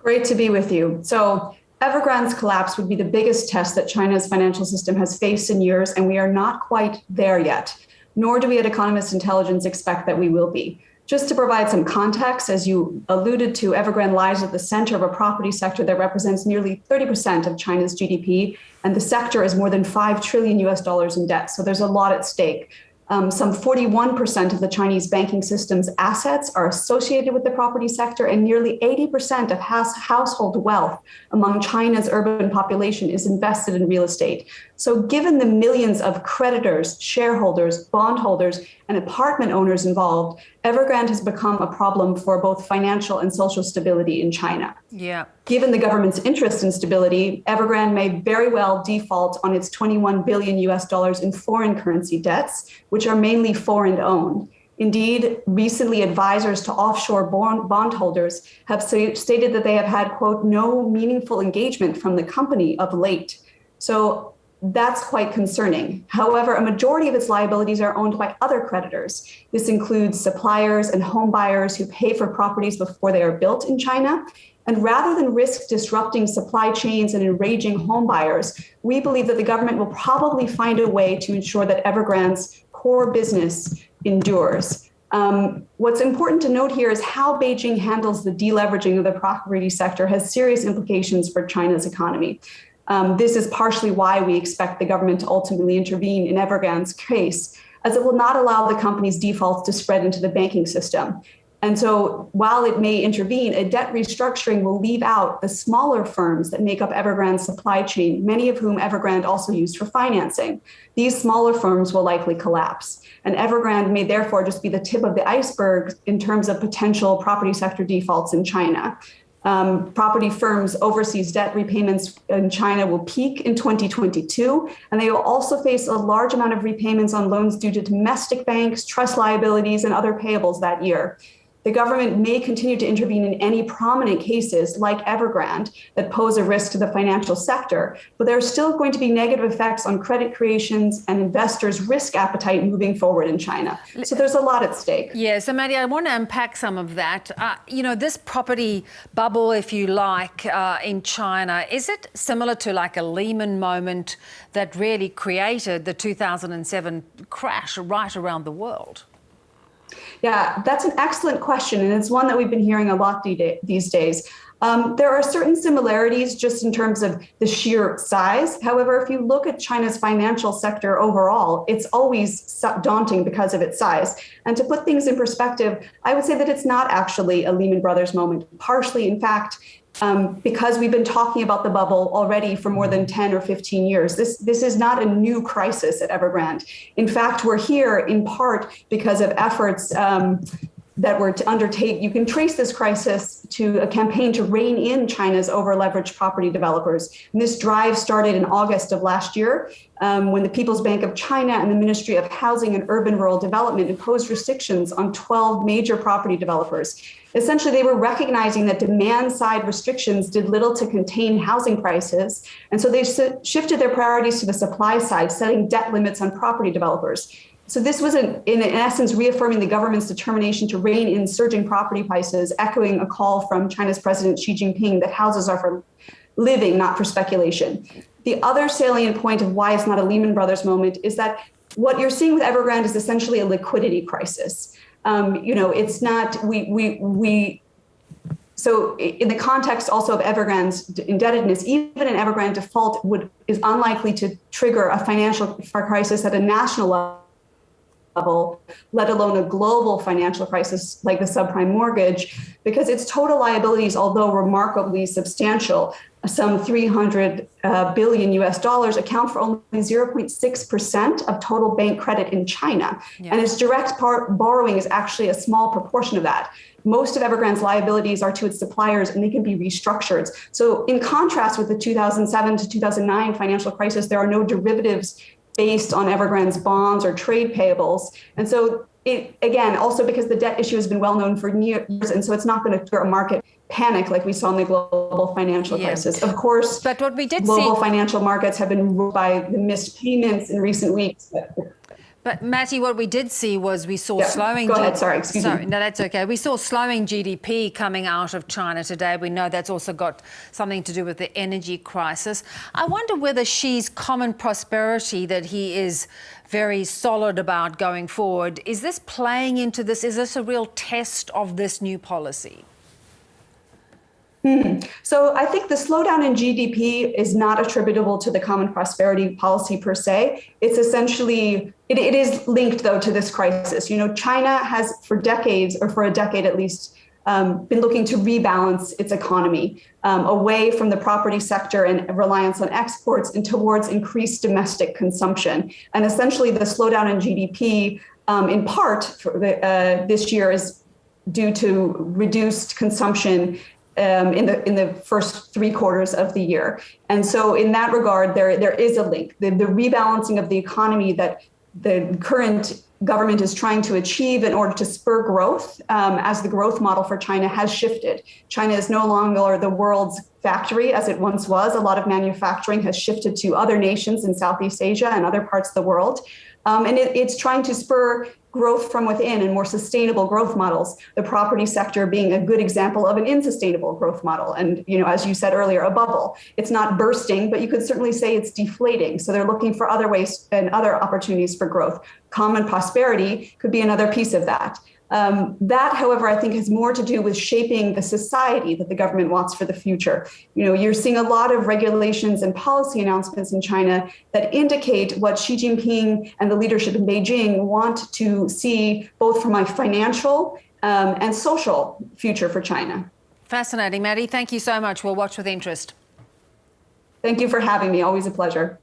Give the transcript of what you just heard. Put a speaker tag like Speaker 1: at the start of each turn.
Speaker 1: Great to be with you. So Evergrande's collapse would be the biggest test that China's financial system has faced in years, and we are not quite there yet, nor do we at Economist Intelligence expect that we will be. Just to provide some context, as you alluded to, Evergrande lies at the center of a property sector that represents nearly 30% of China's GDP, and the sector is more than $5 trillion in debt. So there's a lot at stake. Some 41% of the Chinese banking system's assets are associated with the property sector, and nearly 80% of household wealth among China's urban population is invested in real estate. So given the millions of creditors, shareholders, bondholders, and apartment owners involved, Evergrande has become a problem for both financial and social stability in China.
Speaker 2: Yeah.
Speaker 1: Given the government's interest in stability, Evergrande may very well default on its $21 billion in foreign currency debts, which are mainly foreign owned. Indeed, recently advisors to offshore bondholders have stated that they have had, quote, no meaningful engagement from the company of late. So that's quite concerning. However, a majority of its liabilities are owned by other creditors. This includes suppliers and home buyers who pay for properties before they are built in China. And rather than risk disrupting supply chains and enraging home buyers, we believe that the government will probably find a way to ensure that Evergrande's core business endures. What's important to note here is how Beijing handles the deleveraging of the property sector has serious implications for China's economy. This is partially why we expect the government to ultimately intervene in Evergrande's case, as it will not allow the company's defaults to spread into the banking system. And so while it may intervene, a debt restructuring will leave out the smaller firms that make up Evergrande's supply chain, many of whom Evergrande also used for financing. These smaller firms will likely collapse. And Evergrande may therefore just be the tip of the iceberg in terms of potential property sector defaults in China. Property firms' overseas debt repayments in China will peak in 2022, and they will also face a large amount of repayments on loans due to domestic banks, trust liabilities, and other payables that year. The government may continue to intervene in any prominent cases like Evergrande that pose a risk to the financial sector, but there are still going to be negative effects on credit creations and investors' risk appetite moving forward in China. So there's a lot at stake.
Speaker 2: Yeah, so Mattie, I want to unpack some of that. This property bubble, if you like, in China, is it similar to like a Lehman moment that really created the 2007 crash right around the world?
Speaker 1: Yeah, that's an excellent question, and it's one that we've been hearing a lot these days. There are certain similarities just in terms of the sheer size. However, if you look at China's financial sector overall, it's always daunting because of its size. And to put things in perspective, I would say that it's not actually a Lehman Brothers moment. Partially, in fact, because we've been talking about the bubble already for more than 10 or 15 years. This is not a new crisis at Evergrande. In fact, we're here in part because of efforts that were to undertake. You can trace this crisis to a campaign to rein in China's over-leveraged property developers. And this drive started in August of last year when the People's Bank of China and the Ministry of Housing and Urban Rural Development imposed restrictions on 12 major property developers. Essentially, they were recognizing that demand-side restrictions did little to contain housing prices. And so they shifted their priorities to the supply side, setting debt limits on property developers. So this was, in essence, reaffirming the government's determination to rein in surging property prices, echoing a call from China's President Xi Jinping that houses are for living, not for speculation. The other salient point of why it's not a Lehman Brothers moment is that what you're seeing with Evergrande is essentially a liquidity crisis. It's not, so in the context also of Evergrande's indebtedness, even an Evergrande default is unlikely to trigger a financial crisis at a national level, let alone a global financial crisis like the subprime mortgage, because its total liabilities, although remarkably substantial, some $300 billion account for only 0.6% of total bank credit in China. Yeah. And its direct borrowing is actually a small proportion of that. Most of Evergrande's liabilities are to its suppliers, and they can be restructured. So in contrast with the 2007 to 2009 financial crisis, there are no derivatives based on Evergrande's bonds or trade payables. And so it, again, also because the debt issue has been well known for years, and so it's not going to trigger a market panic like we saw in the global financial crisis. Of course,
Speaker 2: but what we did
Speaker 1: global financial markets have been ruled by the missed payments in recent weeks.
Speaker 2: But Mattie, what we did see was we saw slowing.
Speaker 1: Go ahead. Sorry, excuse me.
Speaker 2: No, that's okay. We saw slowing GDP coming out of China today. We know that's also got something to do with the energy crisis. I wonder whether Xi's common prosperity that he is very solid about going forward, is this playing into this? Is this a real test of this new policy?
Speaker 1: So I think the slowdown in GDP is not attributable to the common prosperity policy per se. It's essentially, it is linked though to this crisis. You know, China has for decades, or for a decade at least, been looking to rebalance its economy away from the property sector and reliance on exports and towards increased domestic consumption. And essentially the slowdown in GDP in part for this year is due to reduced consumption in the first 3 quarters of the year. And so in that regard, there is a link. The rebalancing of the economy that the current government is trying to achieve in order to spur growth, as the growth model for China has shifted. China is no longer the world's factory as it once was. A lot of manufacturing has shifted to other nations in Southeast Asia and other parts of the world. And it's trying to spur growth from within and more sustainable growth models, the property sector being a good example of an unsustainable growth model. And, you know, as you said earlier, a bubble. It's not bursting, but you could certainly say it's deflating. So they're looking for other ways and other opportunities for growth. Common prosperity could be another piece of that. That, however, I think has more to do with shaping the society that the government wants for the future. You know, you're seeing a lot of regulations and policy announcements in China that indicate what Xi Jinping and the leadership in Beijing want to see both from a financial and social future for China.
Speaker 2: Fascinating, Mattie. Thank you so much. We'll watch with interest.
Speaker 1: Thank you for having me. Always a pleasure.